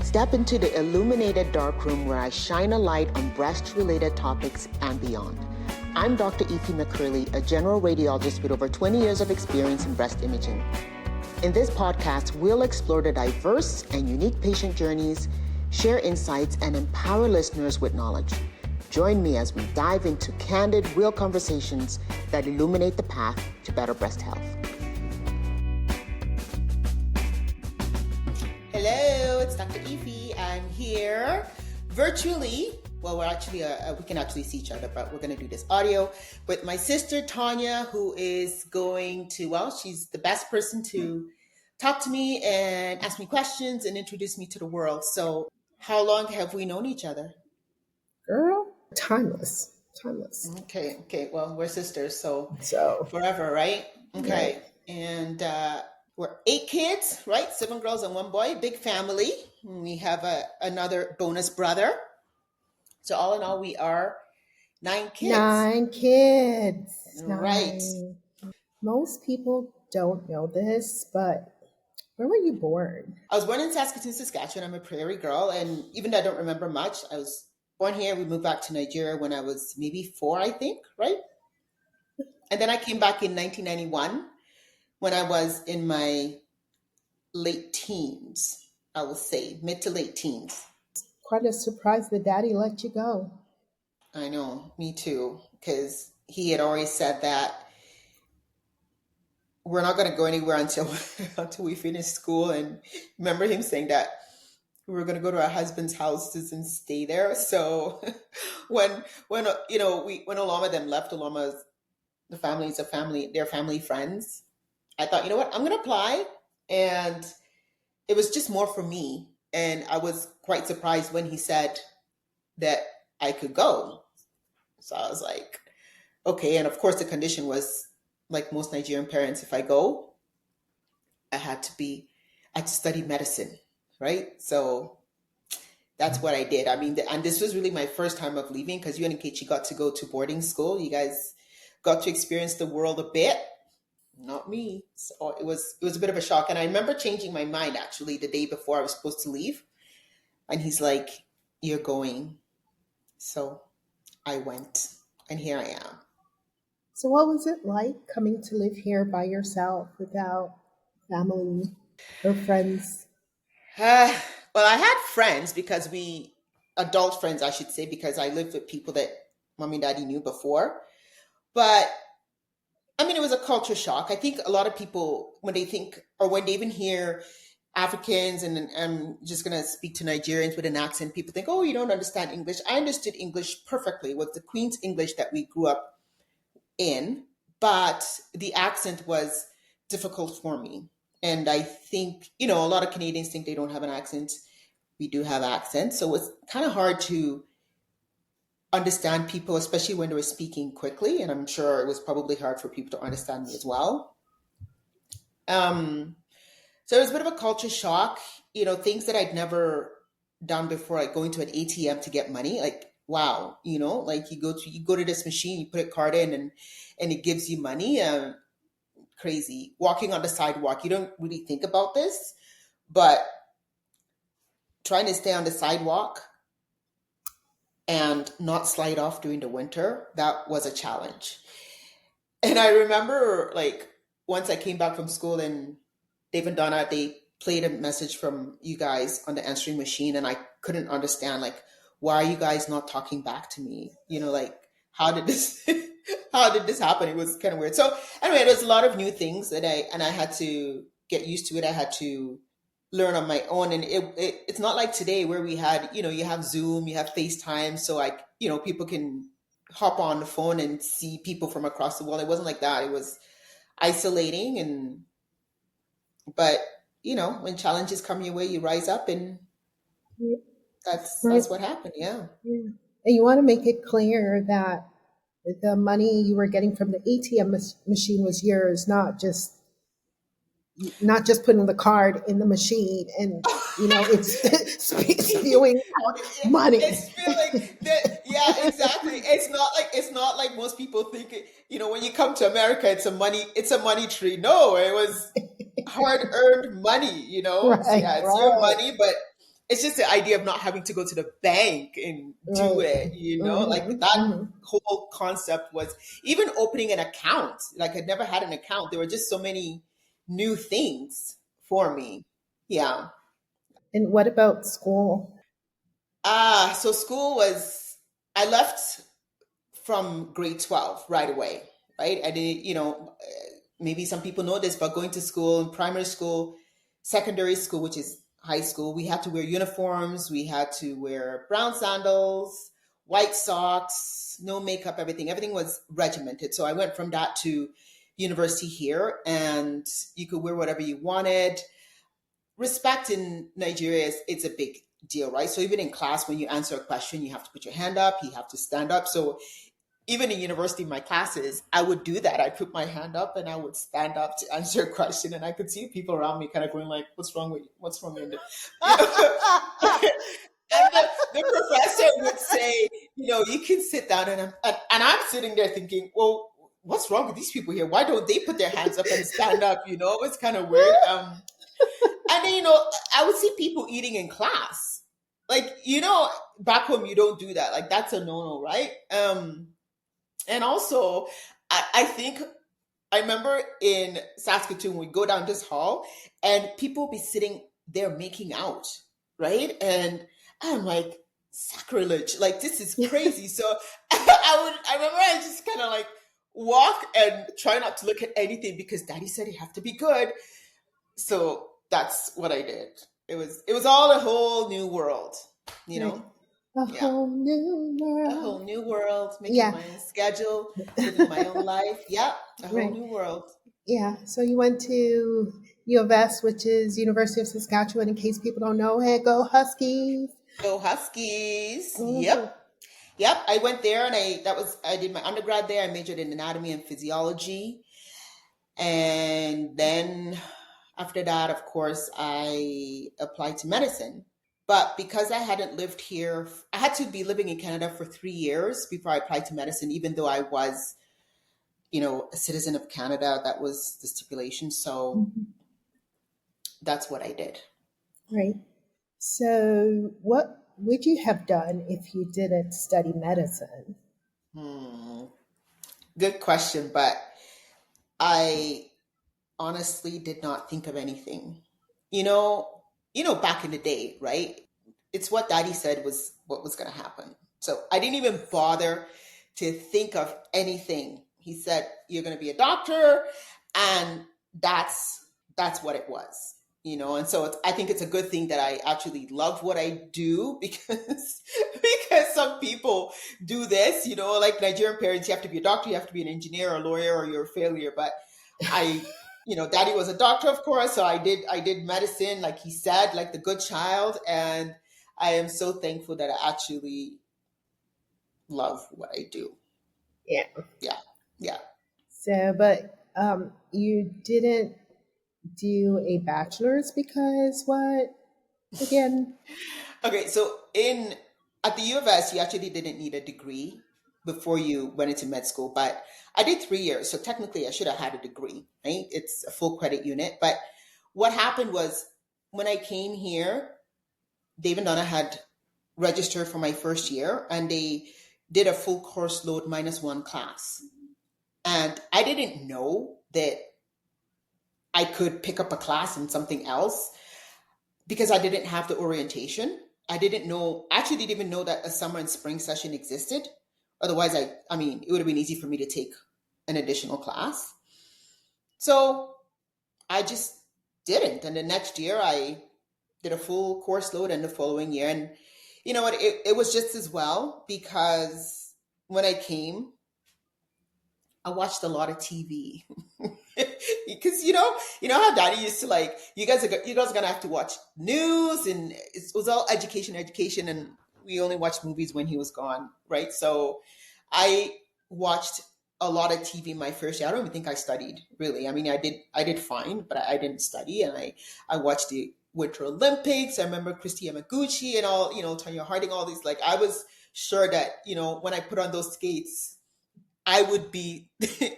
Step into the illuminated dark room where I shine a light on breast-related topics and beyond. I'm Dr. Efi McCurley, a general radiologist with over 20 years of experience in breast imaging. In this podcast, we'll explore the diverse and unique patient journeys, share insights, and empower listeners with knowledge. Join me as we dive into candid, real conversations that illuminate the path to better breast health. Hello, it's Dr. Efi. I'm here virtually. Well, we can actually see each other, but we're going to do this audio with my sister, Tanya, who is going to, she's the best person to talk to me and ask me questions and introduce me to the world. So how long have we known each other? Girl, timeless. Okay. Well, we're sisters, so forever, right? Okay. Right. And we're 8 kids, right? 7 girls and 1 boy, big family. We have another bonus brother. So all in all, we are 9 kids. 9 kids. Right. 9. Most people don't know this, but where were you born? I was born in Saskatoon, Saskatchewan. I'm a prairie girl. And even though I don't remember much, I was born here. We moved back to Nigeria when I was maybe 4, I think, right? And then I came back in 1991 when I was in my late teens, I will say, mid to late teens. Quite a surprise that Daddy let you go. I know, me too, because he had always said that we're not going to go anywhere until we finish school. And remember him saying that we were going to go to our husband's houses and stay there. So when Oloma then left, Oloma's the family is a family, they're family friends. I thought, you know what, I'm going to apply. And it was just more for me. And I was quite surprised when he said that I could go. So I was like, okay. And of course, the condition was, like most Nigerian parents, if I go, I had to study medicine, right? So that's what I did. I mean, and this was really my first time of leaving, because you and Nkechi got to go to boarding school. You guys got to experience the world a bit. Not me. So it was a bit of a shock. And I remember changing my mind actually the day before I was supposed to leave. And he's like, you're going. So I went, and here I am. So what was it like coming to live here by yourself without family or friends? Well, I had friends, adult friends, I should say, because I lived with people that mommy and daddy knew before. But I mean, it was a culture shock. I think a lot of people, when they even hear Africans, and I'm just going to speak to Nigerians with an accent, people think, oh, you don't understand English. I understood English perfectly. It was the Queen's English that we grew up in, but the accent was difficult for me. And I think, a lot of Canadians think they don't have an accent. We do have accents. So it's kind of hard to understand people, especially when they were speaking quickly. And I'm sure it was probably hard for people to understand me as well. So it was a bit of a culture shock, things that I'd never done before, like going to an ATM to get money. Like, wow, like you go to this machine, you put a card in and it gives you money. Crazy. Walking on the sidewalk, you don't really think about this, but trying to stay on the sidewalk and not slide off during the winter, that was a challenge. And I remember, like, once I came back from school and Dave and Donna, they played a message from you guys on the answering machine, and I couldn't understand, like, why are you guys not talking back to me? Like, how did this happen? It was kind of weird. So anyway, there's a lot of new things that I had to get used to it. I had to learn on my own. And it's not like today where we had, you have Zoom, you have FaceTime. So people can hop on the phone and see people from across the world. It wasn't like that. It was isolating. But when challenges come your way, you rise up, and that's what happened. Yeah. And you want to make it clear that the money you were getting from the ATM machine was yours, not just putting the card in the machine and it's spewing out money. It's spewing. Yeah, exactly. It's not like most people think. When you come to America, it's a money tree. No, it was hard earned money. Right, so yeah, it's your money, but it's just the idea of not having to go to the bank and do Right. it, like Mm-hmm. that Mm-hmm. whole concept was even opening an account. Like I'd never had an account. There were just so many new things for me. Yeah. And what about school? So school was, I left from grade 12 right away, right? I did, maybe some people know this, but going to school in primary school, secondary school, which is high school, we had to wear uniforms, we had to wear brown sandals, white socks, no makeup, everything. Everything was regimented. So I went from that to university here, and you could wear whatever you wanted. Respect in Nigeria is it's a big deal, right? So even in class, when you answer a question, you have to put your hand up, you have to stand up. So even in university, my classes, I would do that. I'd put my hand up and I would stand up to answer a question, and I could see people around me kind of going like, "What's wrong with you? What's wrong with you?" You know? And the professor would say, you can sit down, and I'm sitting there thinking, well, what's wrong with these people here? Why don't they put their hands up and stand up? It's kind of weird. And then, I would see people eating in class. Like, back home, you don't do that. Like, that's a no-no, right? And also, I think I remember in Saskatoon, we go down this hall and people be sitting there making out, right? And I'm like, sacrilege, like this is crazy. So I remember I just kind of like walk and try not to look at anything because daddy said you have to be good. So that's what I did. It was all a whole new world, you Right. know? A Yeah. whole new A whole world. new world, making Yeah. my own schedule, living my own life. Yeah, a whole Right. new world. Yeah. So you went to U of S, which is University of Saskatchewan. In case people don't know, hey, go Huskies. Go Huskies. Mm-hmm. Yep. Yep. I went there and I did my undergrad there. I majored in anatomy and physiology. And then after that, of course, I applied to medicine. But because I hadn't lived here, I had to be living in Canada for 3 years before I applied to medicine, even though I was, a citizen of Canada. That was the stipulation. So Mm-hmm. that's what I did. Right. So what would you have done if you didn't study medicine? Hmm. Good question, but I honestly did not think of anything. Back in the day, right? It's what daddy said was what was going to happen. So I didn't even bother to think of anything. He said, "You're going to be a doctor," and that's what it was. And so I think it's a good thing that I actually love what I do because because some people do this, like Nigerian parents, you have to be a doctor, you have to be an engineer or a lawyer, or you're a failure. But I, daddy was a doctor, of course, so I did medicine, like he said, like the good child, and I am so thankful that I actually love what I do. Yeah. Yeah, yeah. So, but you didn't do a bachelor's because what? Again? Okay, so in at the U of S, you actually didn't need a degree before you went into med school, but I did 3 years, so technically I should have had a degree, right? It's a full credit unit, but what happened was when I came here, Dave and Donna had registered for my first year, and they did a full course load minus one class. And I didn't know that I could pick up a class in something else because I didn't have the orientation. I didn't know, actually didn't even know that a summer and spring session existed. Otherwise, I mean, it would have been easy for me to take an additional class. So I just didn't. And the next year, I did a full course load, and the following year. And you know what? It was just as well because when I came, I watched a lot of TV. Because you know how daddy used to like you guys are gonna have to watch news, and it was all education, and we only watched movies when he was gone, right? So I watched a lot of TV my first year. I don't even think I studied really. I mean, I did fine, but I didn't study, and I watched the Winter Olympics. I remember Christy Yamaguchi and all, Tanya Harding, all these. Like I was sure that when I put on those skates, I would be the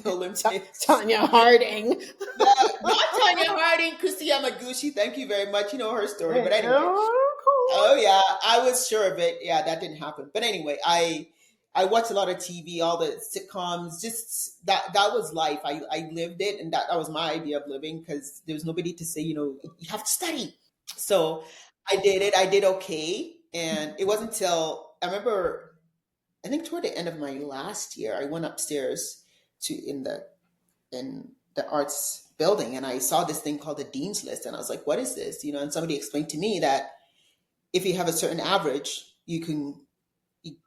Olympics. Tanya Harding. Not Tanya Harding, Christy Yamaguchi. Thank you very much. You know her story. But anyway, Oh yeah, I was sure of it. Yeah, that didn't happen. But anyway, I watched a lot of TV, all the sitcoms. Just that was life. I lived it, and that was my idea of living because there was nobody to say, you have to study. So I did it. I did okay, and it wasn't until I remember. I think toward the end of my last year, I went upstairs to in the arts building, and I saw this thing called the dean's list, and I was like, "What is this?" And somebody explained to me that if you have a certain average, you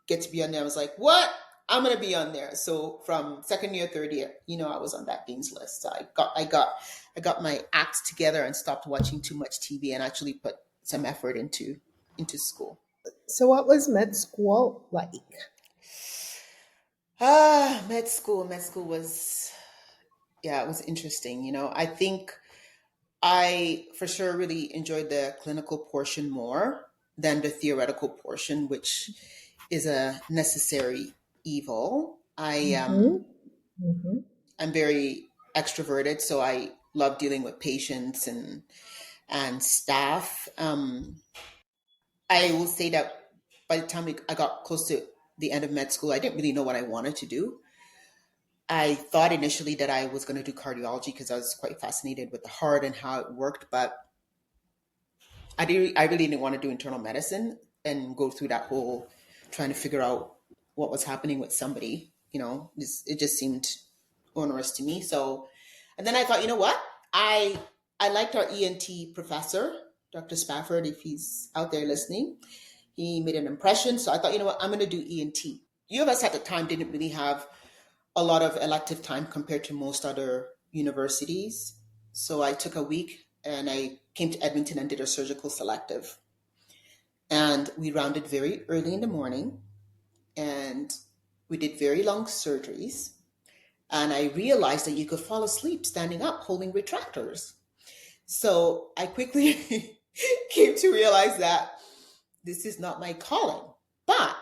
get to be on there. I was like, what? I'm gonna be on there. So from second year, third year, I was on that dean's list. So I got my act together and stopped watching too much TV and actually put some effort into school. So, what was med school like? Med school was, yeah, it was interesting. I think I for sure really enjoyed the clinical portion more than the theoretical portion, which is a necessary evil. Mm-hmm. Mm-hmm. I'm very extroverted, so I love dealing with patients and staff. I will say that by the time I got close to the end of med school, I didn't really know what I wanted to do. I thought initially that I was going to do cardiology because I was quite fascinated with the heart and how it worked, but I really didn't want to do internal medicine and go through that whole trying to figure out what was happening with somebody. It just seemed onerous to me. So, and then I thought, you know what? I liked our ENT professor, Dr. Spafford, if he's out there listening. He made an impression. So I thought, you know what? I'm going to do ENT. U of S at the time didn't really have a lot of elective time compared to most other universities. So I took a week and I came to Edmonton and did a surgical selective. And we rounded very early in the morning and we did very long surgeries. And I realized that you could fall asleep standing up holding retractors. So I quickly came to realize that this is not my calling. But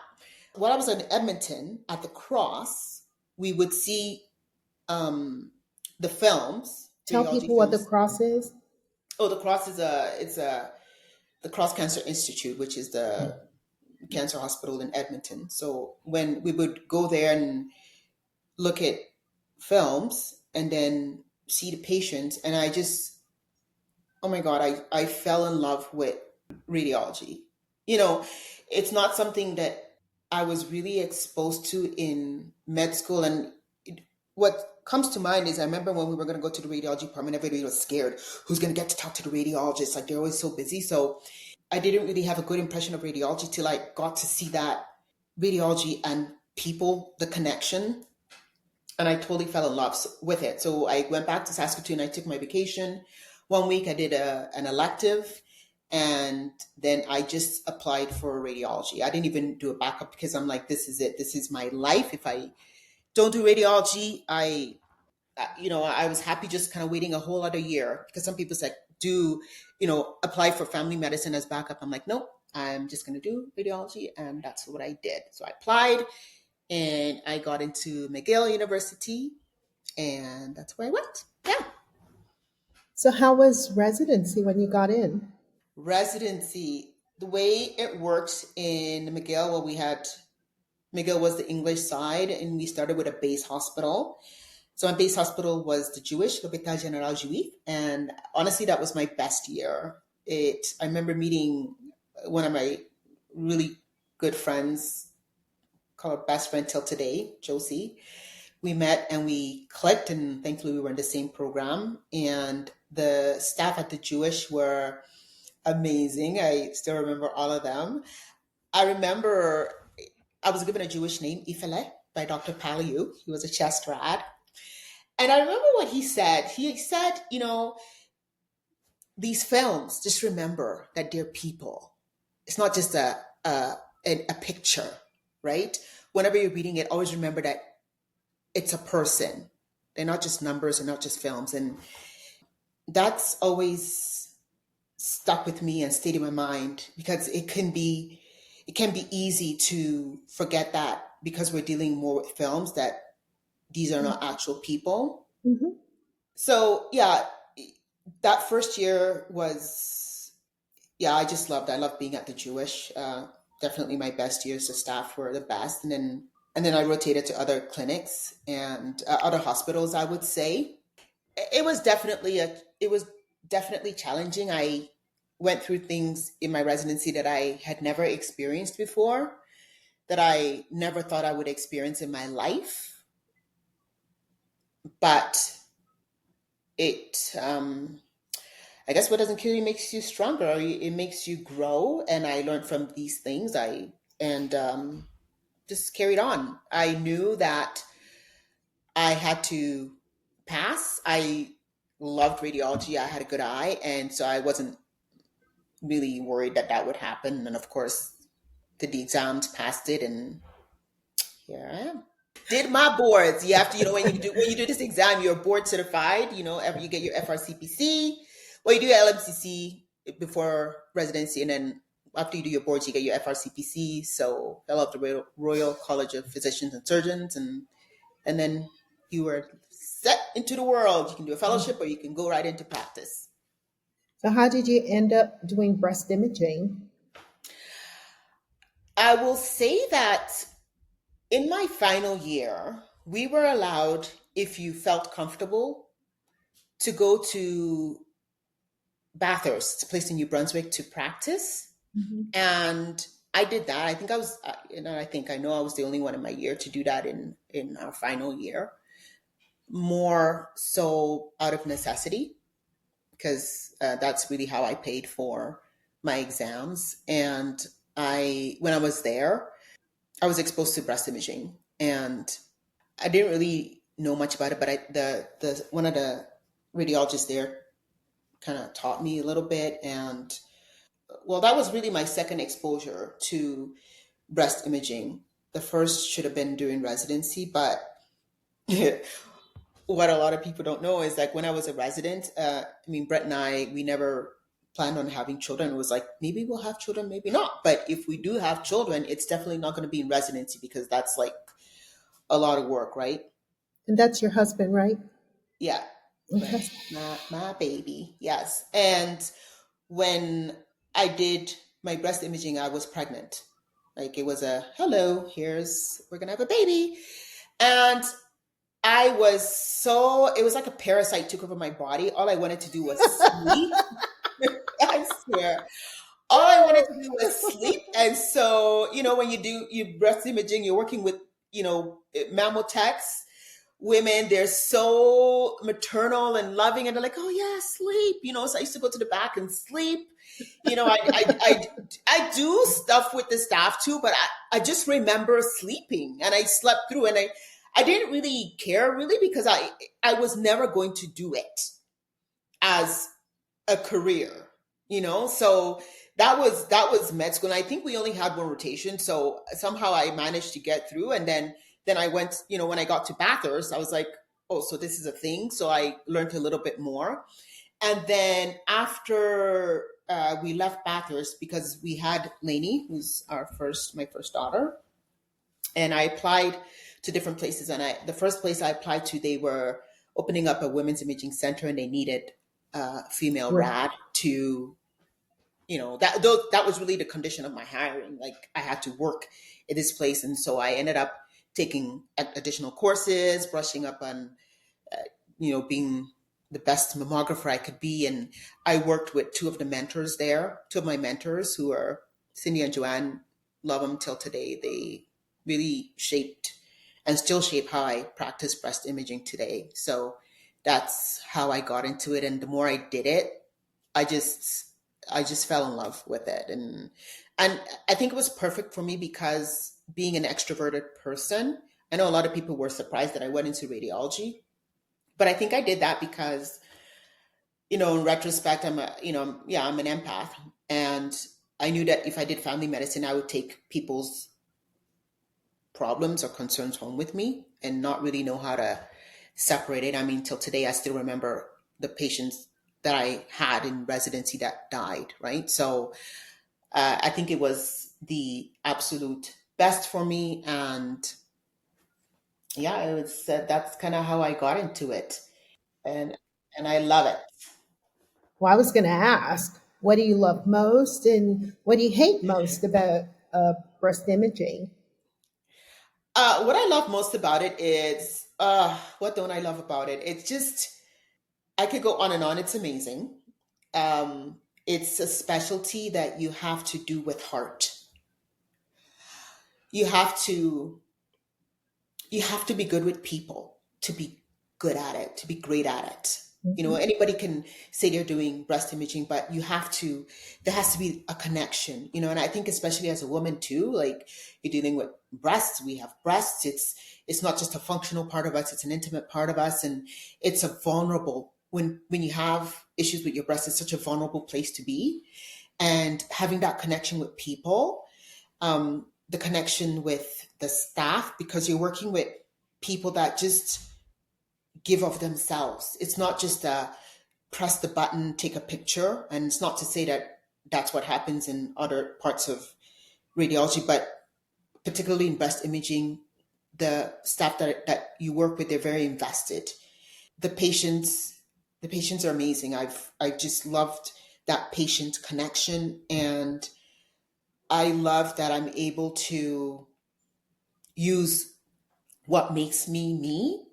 while I was in Edmonton at the Cross, we would see the films, Tell radiology people what the films. cross is. Oh, the Cross is the Cross Cancer Institute, which is the cancer hospital in Edmonton. So when we would go there and look at films and then see the patients, and I just, oh my God, I fell in love with radiology. You know, it's not something that I was really exposed to in med school. And what comes to mind is I remember when we were going to go to the radiology department, everybody was scared. Who's going to get to talk to the radiologist? Like they're always so busy. So I didn't really have a good impression of radiology till I got to see that radiology and people, the connection, and I totally fell in love with it. So I went back to Saskatoon. I took my vacation. One week I did an elective, and then I just applied for radiology. I didn't even do a backup because I'm like, this is it. This is my life. If I don't do radiology, I was happy just kind of waiting a whole other year because some people said do, apply for family medicine as backup. I'm like, nope, I'm just going to do radiology, and that's what I did. So I applied, and I got into McGill University, and that's where I went. Yeah. So, how was residency when you got in? Residency. The way it works in McGill, well, McGill was the English side, and we started with a base hospital. So my base hospital was the Jewish, l'Hôpital Général Juif, and honestly, that was my best year. I remember meeting one of my really good friends, called her best friend till today, Josie. We met and we clicked, and thankfully we were in the same program. And the staff at the Jewish were amazing. I still remember all of them. I remember I was given a Jewish name, Ifele, by Dr. Paliu. He was a chest rad. And I remember what he said. He said, these films, just remember that they're people. It's not just a picture, right? Whenever you're reading it, always remember that it's a person. They're not just numbers and not just films. And that's always stuck with me and stayed in my mind because it can be easy to forget that because we're dealing more with films that these are not actual people. Mm-hmm. So yeah, that first year was, yeah, I just loved. I loved being at the Jewish. Definitely my best years. The staff were the best, and then I rotated to other clinics and other hospitals. I would say it was definitely it was definitely challenging. I went through things in my residency that I had never experienced before, that I never thought I would experience in my life. But it, I guess, what doesn't kill you makes you stronger. It makes you grow. And I learned from these things. And just carried on. I knew that I had to pass. I loved radiology. I had a good eye, and so I wasn't really worried that that would happen. And of course, did the exams, passed it, and here I am. Did my boards. You have to, when you do this exam, you're board certified. You get your FRCPC. Well, you do your LMCC before residency, and then after you do your boards, you get your FRCPC. So I love the Royal College of Physicians and Surgeons, and then you were set into the world. You can do a fellowship, or you can go right into practice. So, how did you end up doing breast imaging? I will say that in my final year, we were allowed, if you felt comfortable, to go to Bathurst, a place in New Brunswick, to practice. Mhm. And I did that. I think I was, I know I was the only one in my year to do that in our final year, more so out of necessity, because that's really how I paid for my exams. And when I was there, I was exposed to breast imaging, and I didn't really know much about it, but the one of the radiologists there kind of taught me a little bit, and well, that was really my second exposure to breast imaging. The first should have been during residency, but what a lot of people don't know is like when I was a resident, Brett and I, we never planned on having children. It was like, maybe we'll have children, maybe not. But if we do have children, it's definitely not going to be in residency because that's like a lot of work, right? And that's your husband, right? Yeah, Okay. Brett, my baby, yes. And when I did my breast imaging, I was pregnant. Like it was a hello, we're gonna have a baby. And it was like a parasite took over my body. All I wanted to do was sleep. I swear. All I wanted to do was sleep. And so, when you do your breast imaging, you're working with, mammal techs, women, they're so maternal and loving, and they're like, oh yeah, sleep. So I used to go to the back and sleep. I do stuff with the staff too, but I just remember sleeping, and I slept through, and I didn't really care really because I was never going to do it as a career, so that was med school, and I think we only had one rotation, so somehow I managed to get through. And then I went, when I got to Bathurst, I was like, oh, so this is a thing. So I learned a little bit more. And then after we left Bathurst, because we had Lainey, who's my first daughter, and I applied to different places. And the first place I applied to, they were opening up a women's imaging center, and they needed female Right. rad to, that was really the condition of my hiring. Like I had to work at this place, and so I ended up taking additional courses, brushing up on being the best mammographer I could be. And I worked with two of my mentors who are Cindy and Joanne. Love them till today. They really shaped and still shape how I practice breast imaging today. So that's how I got into it. And the more I did it, I just I just fell in love with it. And I think it was perfect for me because being an extroverted person, I know a lot of people were surprised that I went into radiology, but I think I did that because, in retrospect, I'm an empath, and I knew that if I did family medicine, I would take people's problems or concerns home with me and not really know how to separate it. I mean, till today, I still remember the patients that I had in residency that died, right? So I think it was the absolute best for me. And yeah, that's kind of how I got into it. And, and I love it. Well, I was going to ask. what do you love most and what do you hate most about breast imaging? What I love most about it is, what don't I love about it? It's just, I could go on and on. It's amazing. It's a specialty that you have to do with heart. You have to you have to be good with people to be good at it, to be great at it. You know, Mhm. anybody can say they're doing breast imaging, but there has to be a connection, you know, and I think especially as a woman too, like you're dealing with breasts, we have breasts. It's not just a functional part of us, it's an intimate part of us. And it's a vulnerable, when you have issues with your breast, it's such a vulnerable place to be. And having that connection with people, the connection with the staff, because you're working with people that just give of themselves. It's not just a press the button, take a picture. And it's not to say that that's what happens in other parts of radiology, but particularly in breast imaging, the staff that you work with, they're very invested. The patients, the patients are amazing. I just loved that patient connection, and I love that I'm able to use what makes me me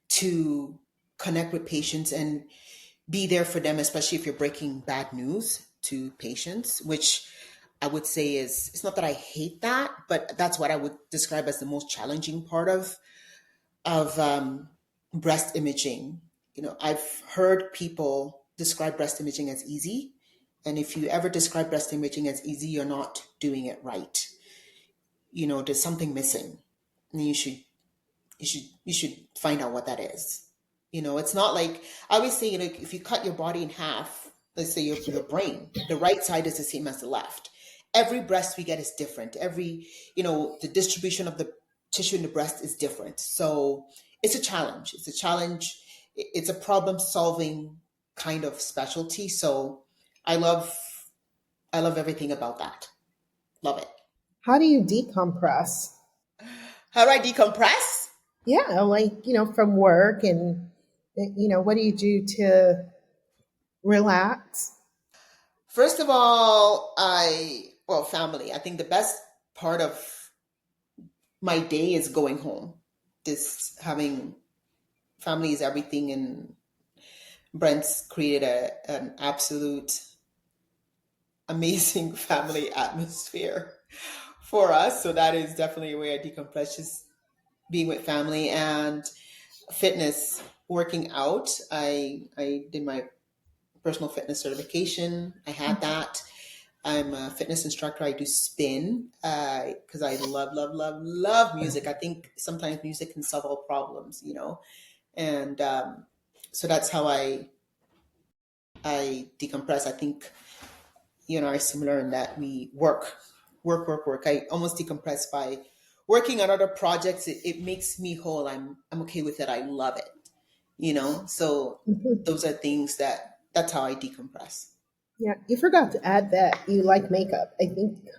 to connect with patients and be there for them, especially if you're breaking bad news to patients, which I would say is, it's not that I hate that, but that's what I would describe as the most challenging part of breast imaging. You know, I've heard people describe breast imaging as easy. And if you ever describe breast imaging as easy, you're not doing it right. You know, there's something missing. And you should find out what that is. You know, it's not like, I always say, you know, if you cut your body in half, let's say your brain, the right side is the same as the left. Every breast we get is different. Every, you know, the distribution of the tissue in the breast is different. So it's a challenge. It's a challenge. It's a problem solving kind of specialty. So I love, I love everything about that. Love it. How do you decompress? How do I decompress? Yeah, like, from work and, what do you do to relax? First of all, well, family. I think the best part of my day is going home. Just having family is everything, and Brent's created an absolute amazing family atmosphere for us. So that is definitely a way I decompress, just being with family. And fitness, working out. I did my personal fitness certification. I had that. I'm a fitness instructor. I do spin because I love, love, love, love music. I think sometimes music can solve all problems, you know. And so that's how I decompress. I think you and I are similar in that we work, work, work, work. I almost decompress by working on other projects. It makes me whole. I'm okay with it. I love it, you know. So Mhm. those are things that's how I decompress. Yeah, you forgot to add that you like makeup. I think you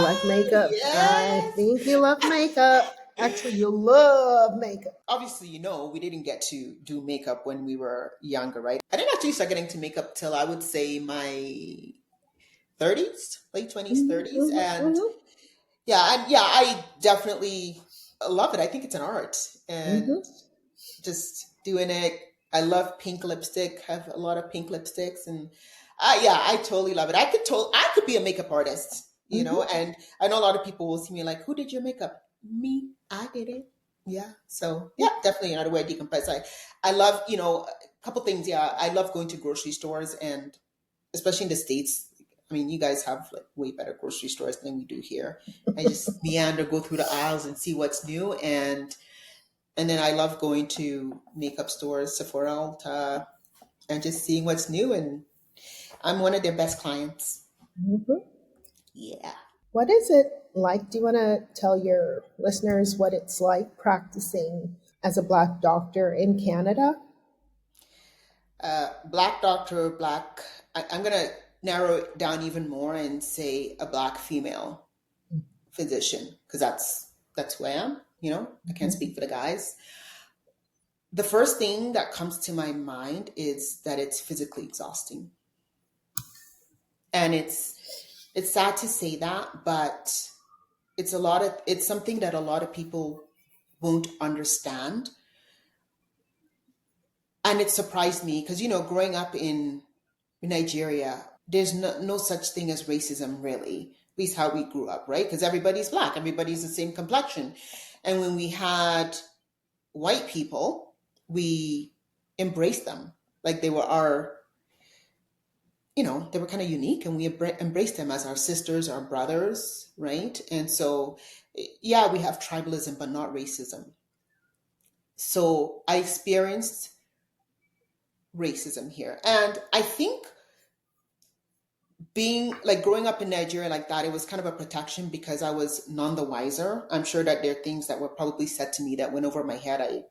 like Oh makeup. I yes. think you love makeup. Actually, you love makeup. Obviously, you know, we didn't get to do makeup when we were younger, right? I didn't actually start getting to makeup till I would say my 30s, late 20s, Hmm. 30s. And Hmm. yeah, I definitely love it. I think it's an art, and Hmm. just doing it. I love pink lipstick, have a lot of pink lipsticks, and yeah, I totally love it. I could be a makeup artist, you know, Hmm. and I know a lot of people will see me like, who did your makeup? Me, I did it. Yeah. So yeah, definitely another way I decompress. I love, you know, a couple things. Yeah. I love going to grocery stores, and especially in the States. I mean, you guys have like way better grocery stores than we do here. I just meander, go through the aisles and see what's new. And then I love going to makeup stores, Sephora, Ulta, and just seeing what's new. And I'm one of their best clients. Hmm. Yeah. What is it like? Do you want to tell your listeners what it's like practicing as a Black doctor in Canada? Black doctor, I'm going to narrow it down even more and say a black female physician, because that's who I am. You know, I can't speak for the guys. The first thing that comes to my mind is that it's physically exhausting. And it's sad to say that, but it's something that a lot of people won't understand. And it surprised me because, growing up in Nigeria, there's no such thing as racism, really. At least how we grew up, right? Because everybody's black, everybody's the same complexion. And when we had white people, we embraced them like they were they were kind of unique, and we embraced them as our sisters, our brothers, right? And so, yeah, we have tribalism, but not racism. So I experienced racism here. And I think being like growing up in Nigeria like that, it was kind of a protection because I was none the wiser. I'm sure that there are things that were probably said to me that went over my head.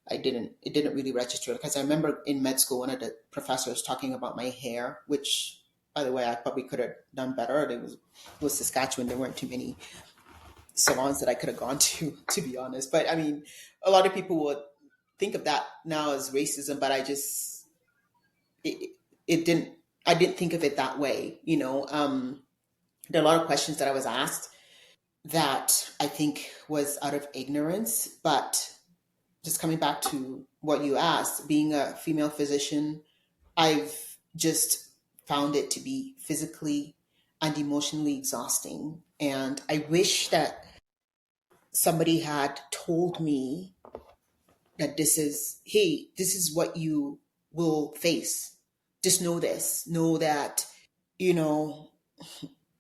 It didn't really register because I remember in med school, one of the professors talking about my hair, which by the way, I probably could have done better. It was Saskatchewan. There weren't too many salons that I could have gone to be honest. But I mean, a lot of people would think of that now as racism, but it, it didn't, I didn't think of it that way. There are a lot of questions that I was asked that I think was out of ignorance, but just coming back to what you asked, being a female physician, I've just found it to be physically and emotionally exhausting. And I wish that somebody had told me that hey, this is what you will face. Just know this, know that, you know,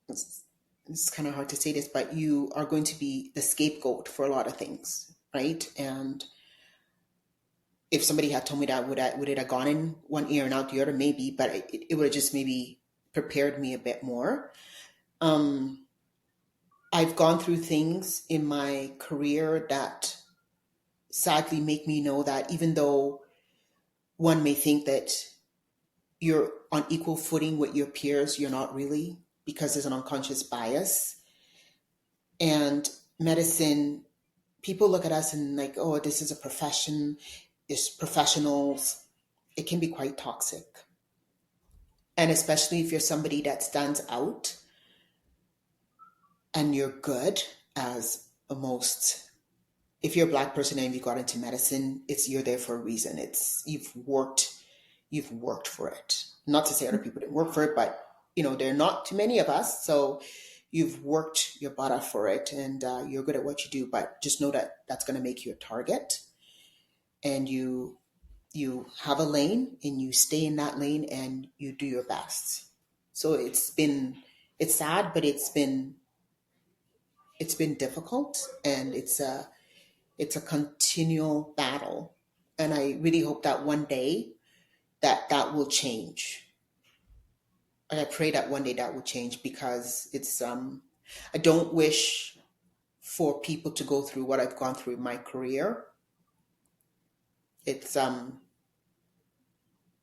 it's kind of hard to say this, but you are going to be the scapegoat for a lot of things, right? And if somebody had told me that, would it have gone in one ear and out the other? Maybe, but it would have just maybe prepared me a bit more. Um, I've gone through things in my career that sadly make me know that even though one may think that you're on equal footing with your peers, you're not really, because there's an unconscious bias. And medicine, people look at us and like, oh, this is a profession, it's professionals. It can be quite toxic. And especially if you're somebody that stands out and you're good, as a most, if you're a black person and you got into medicine, it's you're there for a reason. It's you've worked for it. Not to say other people didn't work for it, but there are not too many of us, so you've worked your butt off for it, and you're good at what you do. But just know that that's going to make you a target, and you have a lane, and you stay in that lane, and you do your best. So it's sad, but it's been difficult, and it's a continual battle. And I really hope that one day that will change. And I pray that one day that will change, because I don't wish for people to go through what I've gone through in my career. It's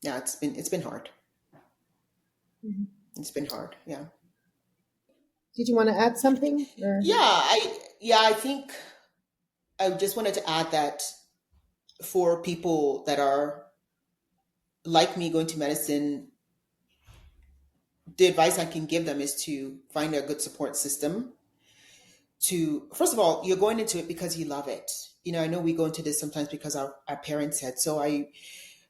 Yeah, it's been hard. Mhm. It's been hard. Yeah. Did you want to add something? Or I think I just wanted to add that for people that are like me going to medicine, the advice I can give them is to find a good support system. To First of all, you're going into it because you love it. I know we go into this sometimes because our parents said so. I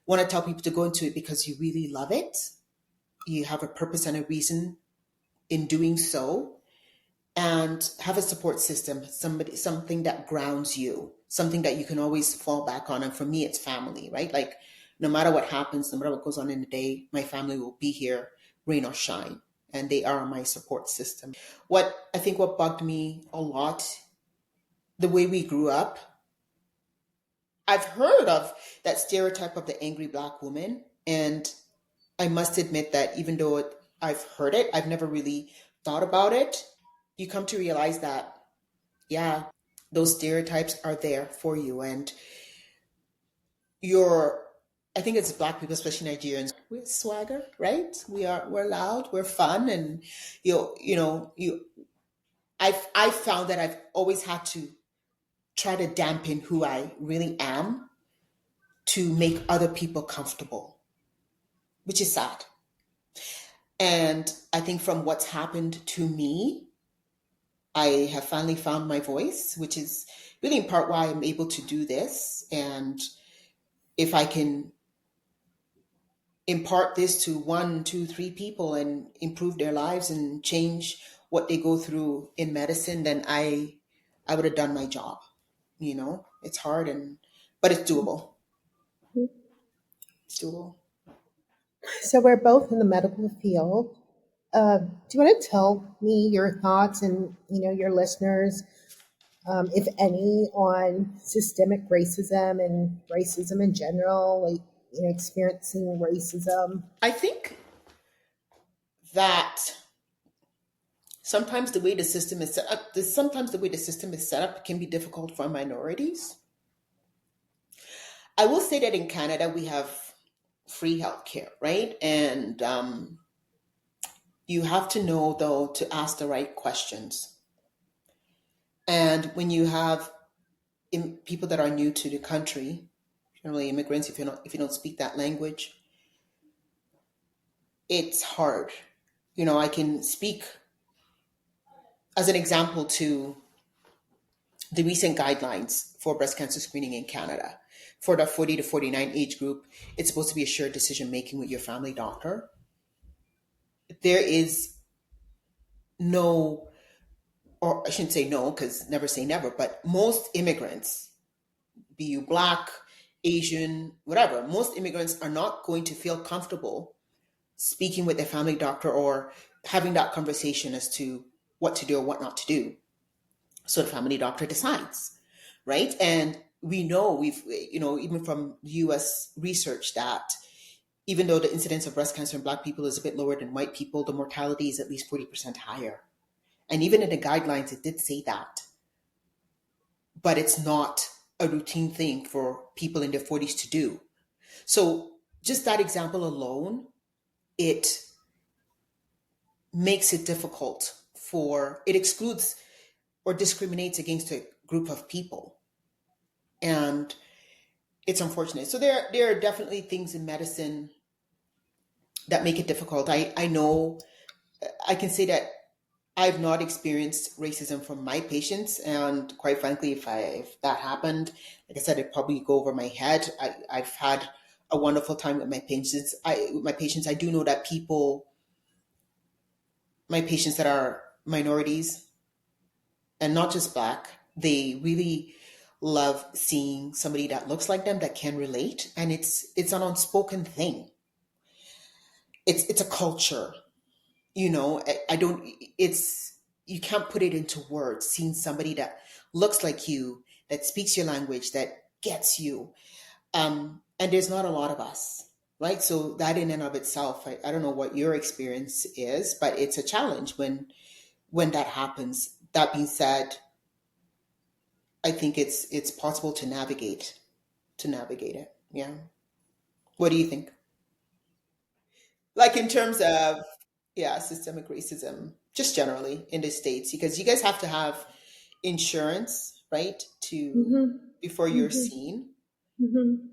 want to tell people to go into it because you really love it. You have a purpose and a reason in doing so, and have a support system, something that grounds you, something that you can always fall back on. And for me, it's family, right? Like, no matter what happens, no matter what goes on in the day, my family will be here, rain or shine, and they are my support system. What bugged me a lot, the way we grew up. I've heard of that stereotype of the angry black woman, and I must admit that even though I've heard it, I've never really thought about it. You come to realize that, yeah, those stereotypes are there for you. And you're, I think it's black people, especially Nigerians, we're swagger, right? We're loud, we're fun. And I've found that I've always had to try to dampen who I really am to make other people comfortable, which is sad. And I think from what's happened to me, I have finally found my voice, which is really in part why I'm able to do this. And if I can impart this to one, two, three people and improve their lives and change what they go through in medicine, then I would have done my job. You know, it's hard and but it's doable. It's doable. So we're both in the medical field. Do you want to tell me your thoughts and your listeners, if any, on systemic racism and racism in general, like experiencing racism? I think that sometimes the way the system is set up, sometimes the way the system is set up can be difficult for minorities. I will say that in Canada we have free healthcare, right? And you have to know though to ask the right questions. And when you have people that are new to the country, generally immigrants, if you don't speak that language, it's hard. You know, I can speak as an example to the recent guidelines for breast cancer screening in Canada. For the 40 to 49 age group, it's supposed to be a shared decision making with your family doctor. There is no, or I shouldn't say no, because never say never, but most immigrants, be you black, Asian, whatever, most immigrants are not going to feel comfortable speaking with their family doctor or having that conversation as to what to do or what not to do. So the family doctor decides, right? And we know even from US research that even though the incidence of breast cancer in black people is a bit lower than white people, the mortality is at least 40% higher. And even in the guidelines, it did say that. But it's not a routine thing for people in their 40s to do. So just that example alone, it makes it difficult it excludes or discriminates against a group of people. And it's unfortunate. So there are definitely things in medicine that make it difficult. I know I can say that I've not experienced racism from my patients, and quite frankly, if that happened, like I said, it'd probably go over my head. I've had a wonderful time with my patients. I do know that my patients that are minorities and not just black, they really love seeing somebody that looks like them that can relate, and it's an unspoken thing. It's a culture, I don't it's you can't put it into words. Seeing somebody that looks like you, that speaks your language, that gets you, and there's not a lot of us, right? So that in and of itself, I don't know what your experience is, but it's a challenge when that happens. That being said, I think it's possible to navigate it. Yeah. What do you think? Like in terms of, yeah, systemic racism, just generally in the States, because you guys have to have insurance, right? To Mm-hmm. before you're Mm-hmm. seen. Mm-hmm.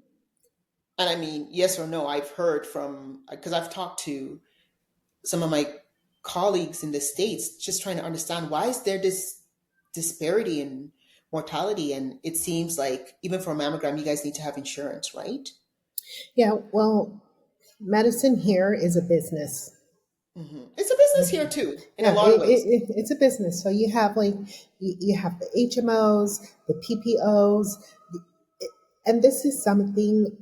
And I mean, yes or no, I've heard from, because I've talked to some of my colleagues in the States just trying to understand why is there this disparity in mortality. And it seems like even for a mammogram, you guys need to have insurance, right? Yeah, well, medicine here is a business. It's a business here too, in a Yeah, lot of ways. it's a business. So you have you have the HMOs, the PPOs, and this is something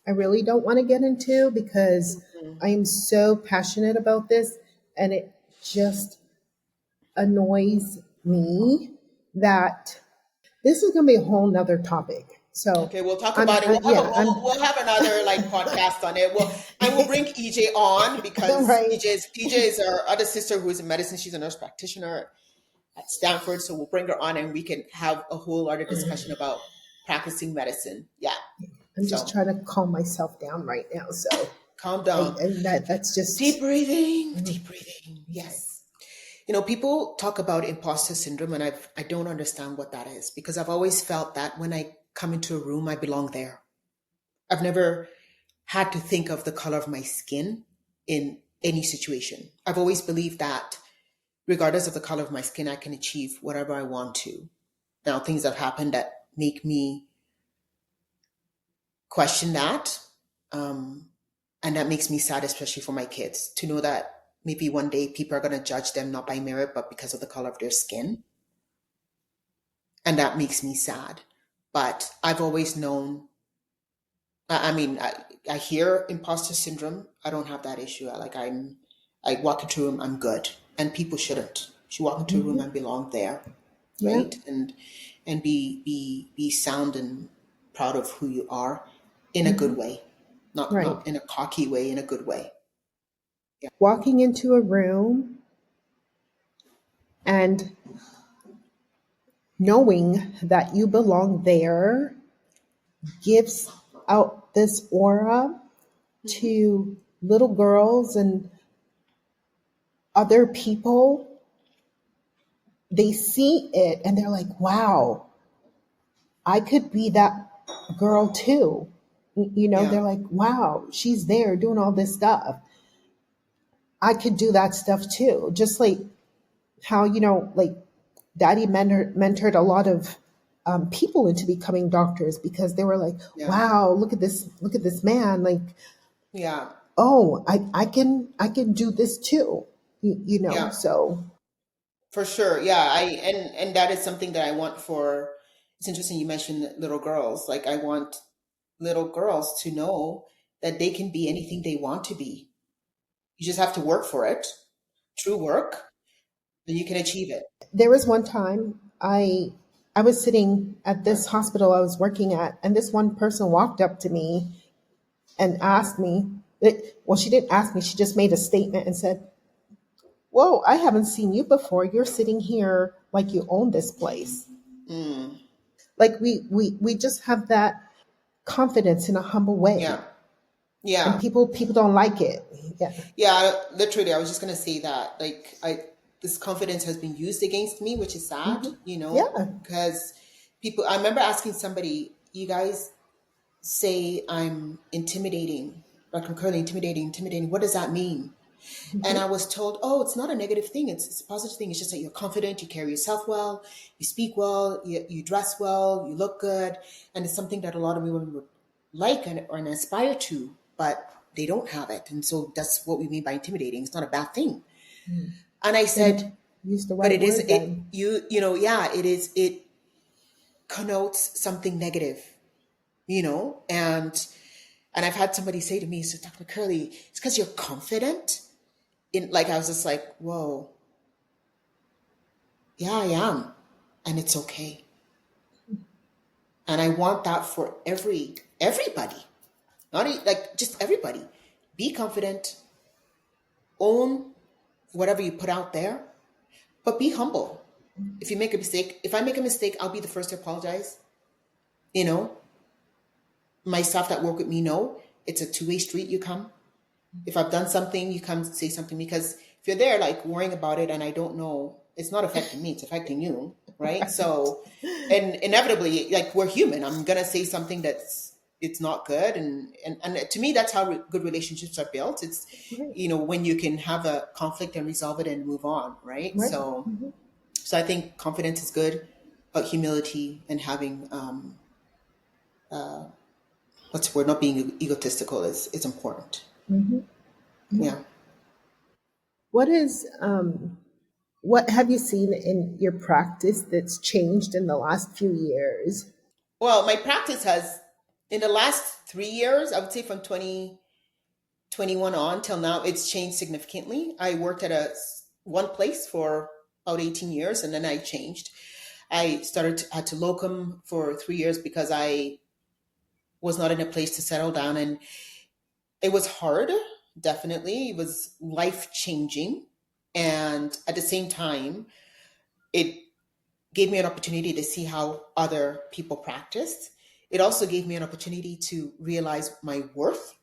I really don't want to get into because I am so passionate about this, and it just annoys me that this is going to be a whole nother topic. So Okay, we'll talk I'm, about it. I, yeah, We'll have another like podcast on it. We'll bring EJ on because right. EJ is our other sister who is in medicine. She's a nurse practitioner at Stanford, so we'll bring her on and we can have a whole other discussion about practicing medicine. Yeah. I'm just So trying to calm myself down right now. So calm down. that's Deep just breathing. Deep breathing. Yes. People talk about imposter syndrome, and I don't understand what that is because I've always felt that when I come into a room, I belong there. I've never had to think of the color of my skin in any situation. I've always believed that regardless of the color of my skin, I can achieve whatever I want to. Now, things have happened that make me question that. Um, and that makes me sad, especially for my kids, to know that maybe one day people are going to judge them not by merit, but because of the color of their skin. And that makes me sad. But I've always known, I mean, I hear imposter syndrome. I don't have that issue. I walk into a room, I'm good. And people shouldn't. You should walk into a room Hmm. and belong there, Yeah. right? And be sound and proud of who you are in a good Hmm. way, not Right. not in a cocky way, in a good way. Yeah, Walking into a room and knowing that you belong there gives out this aura hmm, to little girls and other people. They see it and they're like, wow, I could be that girl too. You know, yeah, they're like, wow, she's there doing all this stuff. I could do that stuff too. Just like how, like daddy mentored a lot of people into becoming doctors because they were like, yeah, wow, look at this man. Like, yeah, oh, I can do this too. yeah, So for sure. Yeah, and that is something that I want for. It's interesting you mentioned little girls. Like I want little girls to know that they can be anything they want to be. You just have to work for it, true work, and you can achieve it. there was one time I was sitting at this hospital I was working at, and this one person walked up to me and asked me. Well, she didn't ask me. She just made a statement and said, "Whoa, I haven't seen you before. You're sitting here like you own this place." Mm, Like we just have that confidence in a humble way, yeah, and yeah. people don't like it. Yeah. Yeah, literally, I was just gonna say that. Like, this confidence has been used against me, which is sad, Hmm. you know, Yeah. because people. I remember asking somebody, "You guys say I'm intimidating, like I'm currently intimidating, intimidating. What does that mean?" And Hmm. I was told, "Oh, it's not a negative thing. It's a positive thing. It's just that you're confident, you carry yourself well, you speak well, you dress well, you look good, and it's something that a lot of women would like and aspire to, but they don't have it. And so that's what we mean by intimidating. It's not a bad thing." And I said, Then use the "But right it is word it then. you know, yeah, it is it connotes something negative, you know, and I've had somebody say to me, so Dr. Curley, it's because you're confident." In like I was just like, whoa, yeah, I am. And it's okay. And I want that for everybody. Like just everybody. Be confident, own whatever you put out there, but be humble. If you make a mistake, if I make a mistake, I'll be the first to apologize. You know, my staff that work with me know it's a two-way street. You come. If I've done something, you come say something, because if you're there like worrying about it and I don't know, it's not affecting me, it's affecting you, right? So, and inevitably, like we're human, I'm gonna say something that's it's not good, and to me, that's how good relationships are built. It's Right. when you can have a conflict and resolve it and move on, right? Right. So, Hmm. so I think confidence is good, but humility and having what's the word, not being egotistical is important. Hmm. Yeah. What is what have you seen in your practice that's changed in the last few years? Well, my practice has, in the last 3 years, I would say from 2021 on till now, it's changed significantly. I worked at one place for about 18 years, and then I changed. I had to locum for 3 years because I was not in a place to settle down, and it was hard. Definitely, it was life changing, and at the same time, it gave me an opportunity to see how other people practiced. It also gave me an opportunity to realize my worth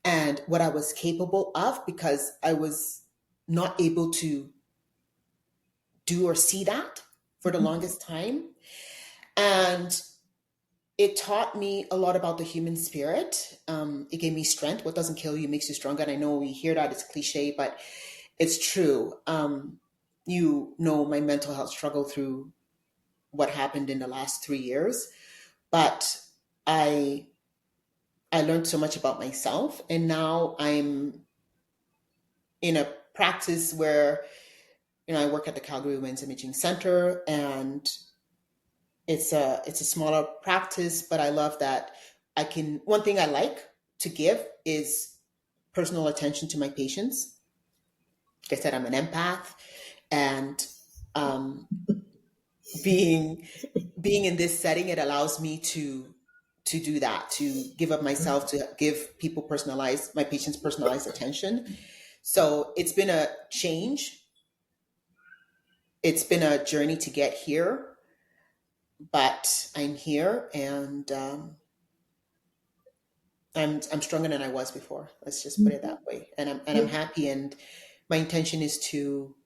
and what I was capable of, because I was not able to do or see that for the longest time. And it taught me a lot about the human spirit. It gave me strength. What doesn't kill you makes you stronger. And I know we hear that, it's cliche, but it's true. My mental health struggle through what happened in the last 3 years, but I I learned so much about myself, and now I'm in a practice where I work at the Calgary Women's Imaging Center, and it's a smaller practice, but I love that I can. One thing I like to give is personal attention to my patients. Like I said, I'm an empath, and um, being being in this setting, it allows me to do that, to give up myself, to give people personalized, my patients personalized attention. So it's been a change. It's been a journey to get here, but I'm here, and I'm stronger than I was before. Let's just put it Mhm. that way. And I'm Yeah. happy. And my intention is to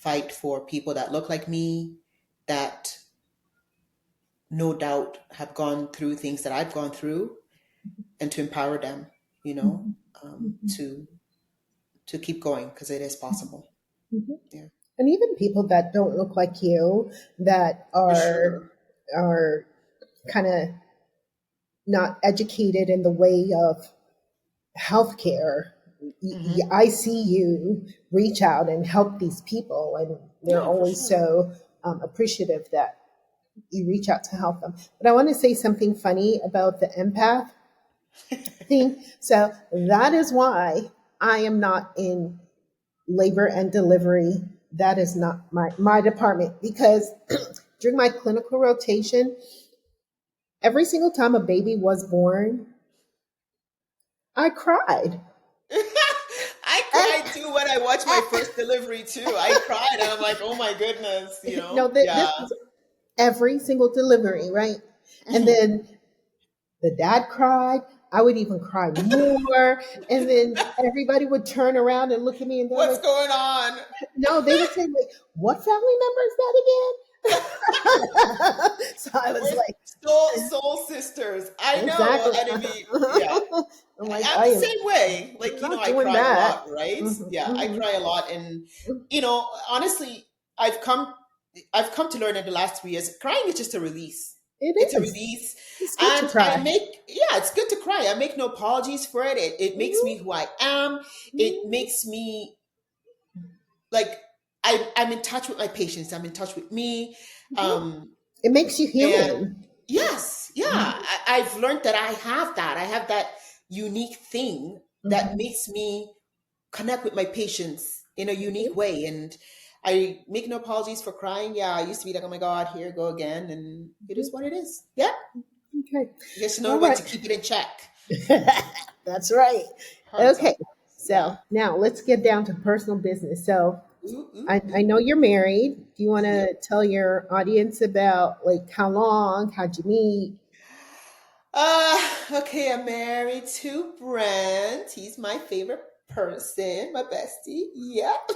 fight for people that look like me, that no doubt have gone through things that I've gone through, and to empower them, you know, Mhm. Mhm. to keep going, because it is possible. Mhm. Yeah, And even people that don't look like you, that for are sure. are kind of not educated in the way of healthcare. Hmm. I see you reach out and help these people, and they're Yeah, for always sure. so appreciative that you reach out to help them. But I want to say something funny about the empath thing. So that is why I am not in labor and delivery. That is not my department, because during my clinical rotation, every single time a baby was born, I cried. I cried Eh, too when I watched my eh. first delivery too. I cried, and I'm like, oh my goodness, No, Yeah. this was every single delivery, right? And Mhm. then the dad cried. I would even cry more. And then everybody would turn around and look at me, and they're What's like, going on? no, they would say, like, what family member is that again? So I was We're like, soul sisters. I know. exactly. And I mean, yeah. I'm like, I'm I the am same way. Like, not I doing cry a that. lot, right? Hmm. Yeah, I Hmm. cry a lot. And, honestly, I've come I've come to learn in the last 3 years, crying is just a release. It It's a is. release. It's good to And cry. it's good to cry. I make no apologies for it. It makes me Mhm. who I am. It Mhm. makes me like, I'm in touch with my patients. I'm in touch with me. Mhm. Um, It makes you and human. yes, yeah, Mhm. I've learned that I have that. I have that unique thing that Mhm. makes me connect with my patients in a unique Mhm. way. And I make no apologies for crying. Yeah, I used to be like, oh my God, here I go again. And it is what it is. Yeah. Okay. You just know All when right. to keep it in check. That's right. Hearts, of Okay. course. Yeah. So now let's get down to personal business. So Ooh, ooh, I ooh. know you're married. Do you want Yep. to tell your audience about, like, how long, how'd you meet? Okay, I'm married to Brent. He's my favorite person, my bestie. Yep.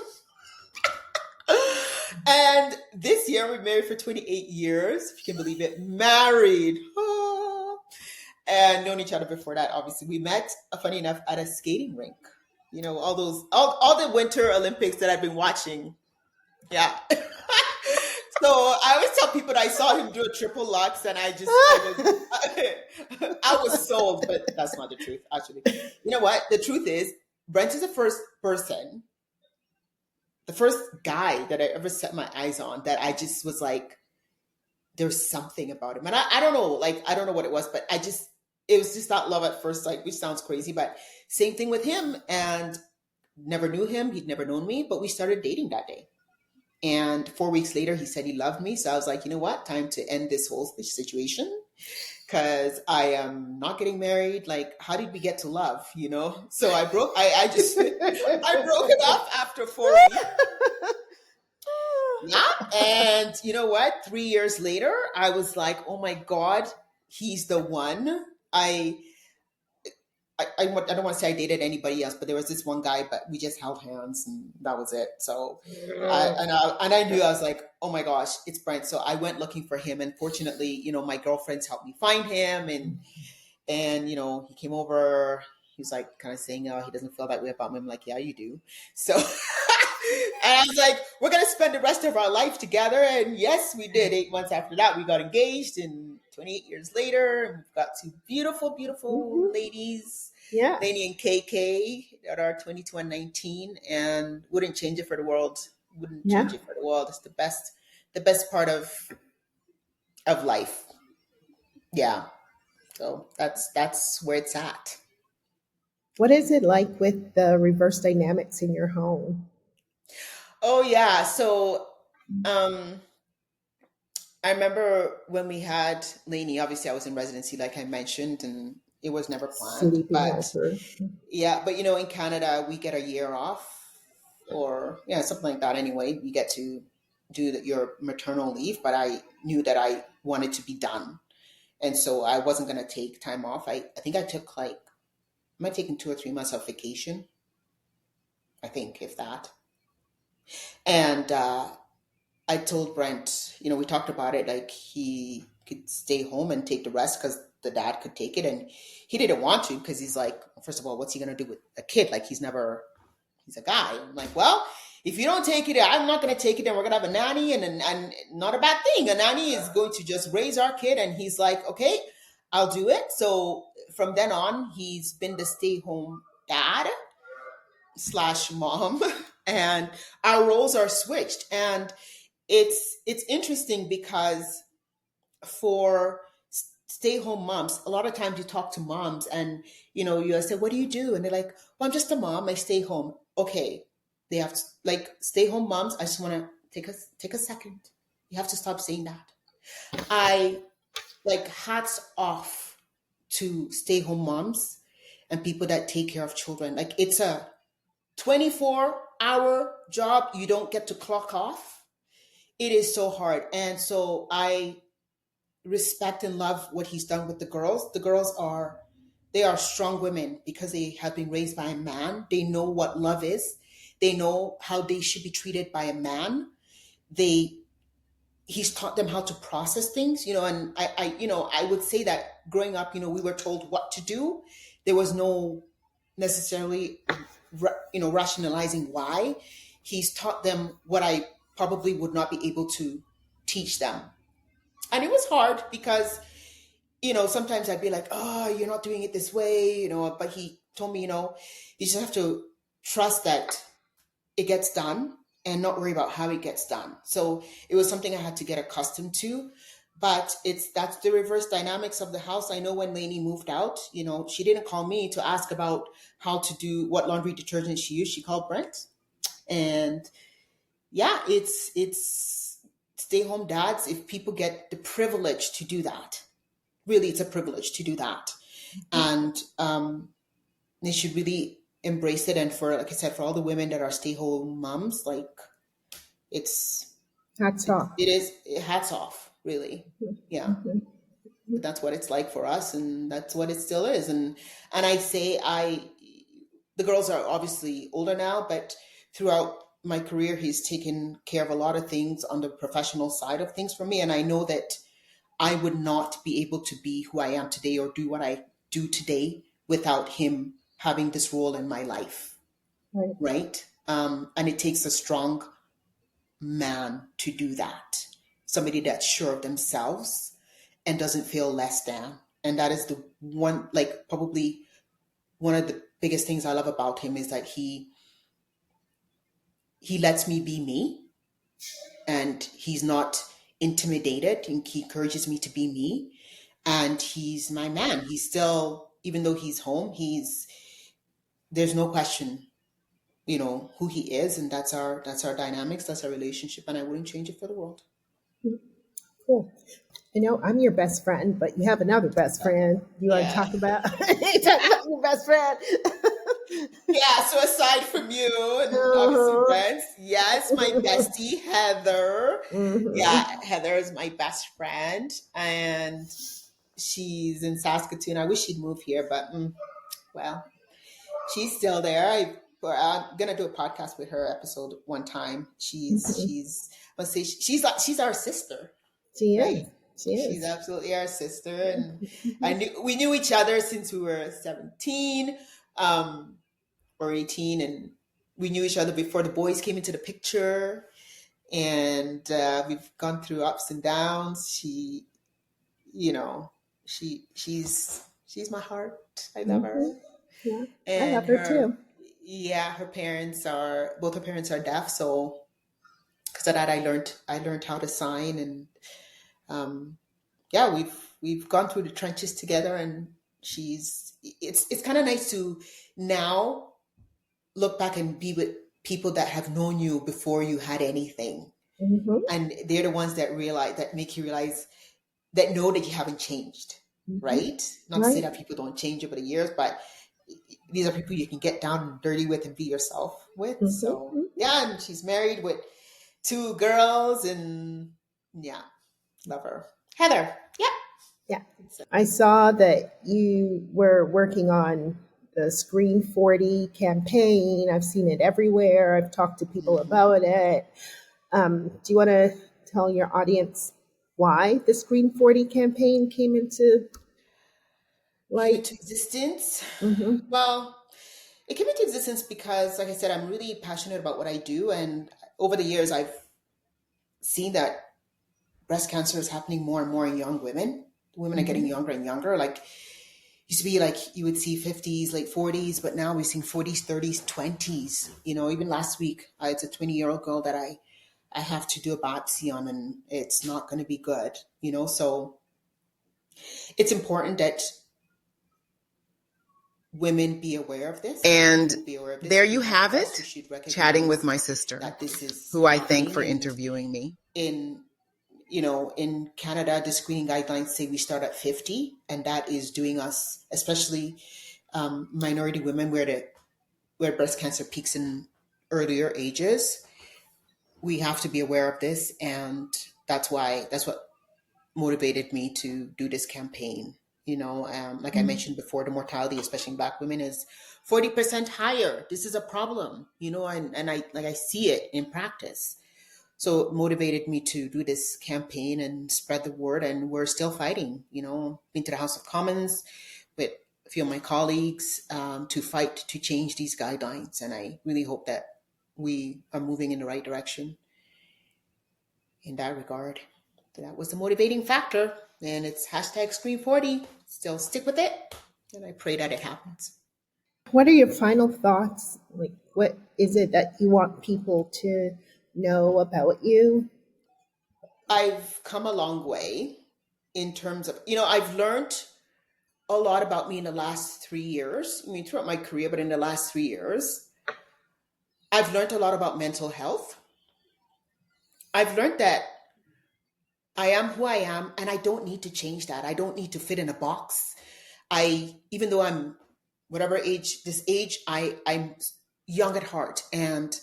And this year we're married for 28 years, if you can believe it. Married. Ah. And known each other before that, obviously. We met, funny enough, at a skating rink. All the Winter Olympics that I've been watching. Yeah. So I always tell people that I saw him do a triple lux, and I was, I was sold, but that's not the truth, actually. You know what? The truth is, Brent is the first guy that I ever set my eyes on, that I just was like, there's something about him. And I don't know, like, I don't know what it was, but it was just that love at first sight, which sounds crazy, but same thing with him. And never knew him. He'd never known me, but we started dating that day. And 4 weeks later, he said he loved me. So I was like, you know what? Time to end this whole situation, because I am not getting married. Like, how did we get to love? So I just, I broke it up after 4 weeks. Yeah. And you know what? 3 years later, I was like, oh my God, he's the one. I, I don't want to say I dated anybody else, but there was this one guy, but we just held hands and that was it. So I knew, I was like, oh my gosh, it's Brent. So I went looking for him, and fortunately, my girlfriends helped me find him, and he came over. He was like kind of saying, oh, he doesn't feel that way about me. I'm like, yeah, you do. So and I was like, we're gonna spend the rest of our life together. And yes, we did. 8 months after that, we got engaged, and 28 years later, we've got two beautiful, beautiful Mhm. ladies, Yeah. Lainey and KK, that are 22 and 19, and wouldn't change it for the world. Wouldn't change Yeah. it for the world. It's the best part of life. Yeah. So that's where it's at. What is it like with the reverse dynamics in your home? Oh yeah. So um I remember when we had Lainey, obviously I was in residency, like I mentioned, and it was never planned. Sleeping But over. yeah, but in Canada, we get a year off, or yeah, something like that anyway. You get to do your maternal leave, but I knew that I wanted to be done. And so I wasn't going to take time off. I think I took like, am I taking 2 or 3 months of vacation? I think, if that. And I told Brent, we talked about it, like he could stay home and take the rest because the dad could take it. And he didn't want to because he's like, first of all, what's he going to do with a kid? Like he's a guy. I'm like, well, if you don't take it, I'm not going to take it. And we're going to have a nanny, and not a bad thing. A nanny is going to just raise our kid. And he's like, okay, I'll do it. So from then on, he's been the stay home dad slash mom. And our roles are switched. And it's interesting because for stay home moms, a lot of times you talk to moms, and you say, what do you do? And they're like, well, I'm just a mom, I stay home. Okay, they have to, like, stay home moms, I just want to take a second. You have to stop saying that. I like, hats off to stay home moms and people that take care of children. Like, it's a 24-hour job. You don't get to clock off. It is so hard. And so I respect and love what he's done with the girls. The girls they are strong women because they have been raised by a man. They know what love is. They know how they should be treated by a man. They He's taught them how to process things, and I would say that growing up, we were told what to do. There was no necessarily rationalizing why. He's taught them what I probably would not be able to teach them. And it was hard because sometimes I'd be like, oh, you're not doing it this way, but he told me, you just have to trust that it gets done and not worry about how it gets done. So it was something I had to get accustomed to. But that's the reverse dynamics of the house. I know when Lainey moved out, she didn't call me to ask about how to do what laundry detergent she used. She called Brent. And yeah, it's stay home dads, if people get the privilege to do that. Really, it's a privilege to do that. And they should really embrace it. And for, like I said, for all the women that are stay home moms, like, it's Hats off. it is hats off, really. Yeah, Mhm. but that's what it's like for us, and that's what it still is. And I say, the girls are obviously older now, but throughout my career, he's taken care of a lot of things on the professional side of things for me. And I know that I would not be able to be who I am today or do what I do today without him having this role in my life, Right. right? And it takes a strong man to do that. Somebody that's sure of themselves and doesn't feel less than. And that is the one, like, probably one of the biggest things I love about him is that he lets me be me, and he's not intimidated, and he encourages me to be me. And he's my man. He's still, even though he's home, there's no question, who he is. And that's our dynamics, that's our relationship, and I wouldn't change it for the world. Cool. I'm your best friend, but you have another best friend. You want to Yeah. talk about? You talk about your best friend. Yeah, so aside from you and obviously Uh-huh. friends, yes, my bestie Heather. Yeah, Mhm. Heather is my best friend, and she's in Saskatoon. I wish she'd move here, but Well, she's still there. I'm gonna do a podcast with her episode one time. Mhm. Let's say she's our sister, She is. right? She She's is. absolutely our sister, and Mhm. we knew each other since we were 17, um, or 18, and we knew each other before the boys came into the picture, and we've gone through ups and downs. You know, she's my heart. I love Mhm. her, Yeah, I love and her too. yeah, her parents are both her parents are deaf, so because of that, I learned how to sign, and um, yeah, we've gone through the trenches together, and it's kind of nice to now look back and be with people that have known you before you had anything, Mhm. and they're the ones that realize that make you realize that know that you haven't changed, Mhm. right? Not to say Right. that people don't change over the years, but these are people you can get down and dirty with and be yourself with. Mhm. So Mhm. yeah, and she's married with two girls, and yeah, love her. Heather, yeah. Yeah. I saw that you were working on the Screen 40 campaign. I've seen it everywhere. I've talked to people Mm-hmm. about it. Do you want to tell your audience why the Screen 40 campaign came into Came light? into existence. Mm-hmm. Well, it came into existence because, like I said, I'm really passionate about what I do, and over the years, I've seen that breast cancer is happening more and more in young women. Women are getting Mm-hmm. younger and younger. Like used to be like you would see 50s, late 40s, but now we're seeing 40s, 30s, 20s. Even last week, it's a 20-year-old girl that I have to do a biopsy on, and it's not going to be good. So it's important that women be aware of this, and And people be aware of this. there you We have also it, should chatting with recognize my sister, that this is who I thank happening, for and interviewing me. in in Canada, the screening guidelines say we start at 50, and that is doing us, especially minority women, where breast cancer peaks in earlier ages. We have to be aware of this, and that's what motivated me to do this campaign. Like I mentioned before, the mortality, especially in Black women, is 40% higher. This is a problem, and I see it in practice. So it motivated me to do this campaign and spread the word. And we're still fighting. Been to the House of Commons with a few of my colleagues, to fight to change these guidelines. And I really hope that we are moving in the right direction in that regard. So that was the motivating factor. And it's hashtag Screen 40. Still stick with it. And I pray that it happens. What are your final thoughts? Like, what is it that you want people to know about you? I've come a long way in terms of, I've learned a lot about me in the last 3 years. I mean, throughout my career, but in the last 3 years, I've learned a lot about mental health. I've learned that I am who I am, and I don't need to change that. I don't need to fit in a box. Even though I'm whatever age, this age, I'm young at heart, and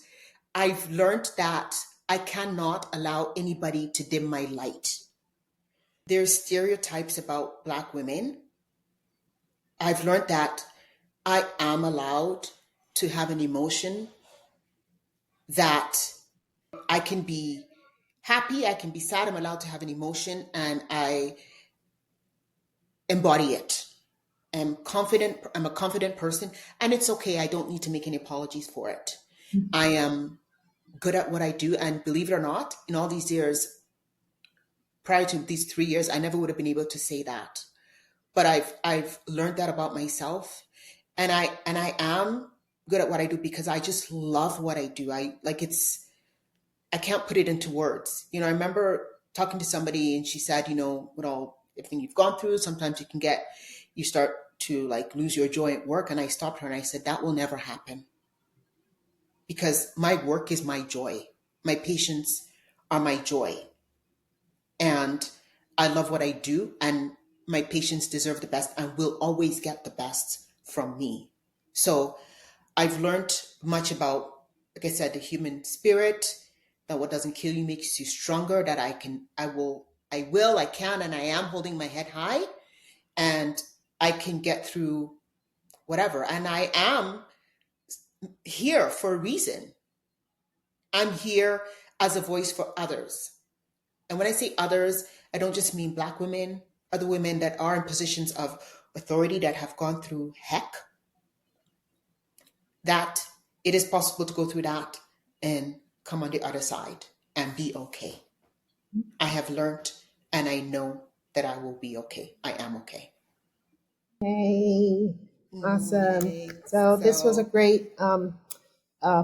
I've learned that I cannot allow anybody to dim my light. There's stereotypes about Black women. I've learned that I am allowed to have an emotion, that I can be happy, I can be sad, I'm allowed to have an emotion, and I embody it. I'm a confident person, and it's okay. I don't need to make any apologies for it. I am good at what I do, and believe it or not, in all these years, prior to these 3 years, I never would have been able to say that. But I've learned that about myself, and I am good at what I do because I just love what I do. I can't put it into words. I remember talking to somebody, and she said, with all everything you've gone through, sometimes you start to like lose your joy at work. And I stopped her and I said, that will never happen, because my work is my joy. My patients are my joy. And I love what I do, and my patients deserve the best and will always get the best from me. So I've learned much about, like I said, the human spirit, that what doesn't kill you makes you stronger, that I can, and I am holding my head high, and I can get through whatever. And I am here for a reason. I'm here as a voice for others. And when I say others, I don't just mean Black women, other women that are in positions of authority that have gone through heck, that it is possible to go through that and come on the other side and be okay. I have learned and I know that I will be okay. I am okay. Hey, awesome. Yay. So this was a So, great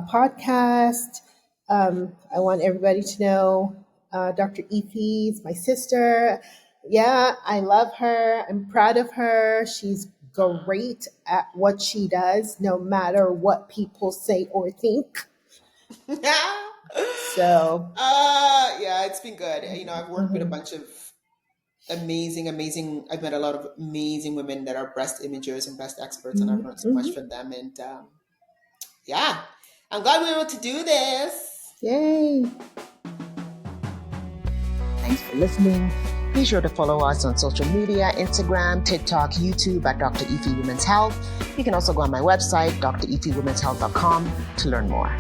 podcast. I want everybody to know Dr. Efi is my sister. Yeah, I love her. I'm proud of her. She's great at what she does, no matter what people say or think. So, yeah, it's been good. You know, I've worked with a mhm, bunch of amazing. I've met a lot of amazing women that are breast imagers and breast experts, and I've mhm, learned so much mhm. from them. And yeah, I'm glad we were able to do this. Yay. Thanks for listening. Be sure to follow us on social media, Instagram, TikTok, YouTube at Dr. Efi Women's Health. You can also go on my website, drefwomen'shealth.com, to learn more.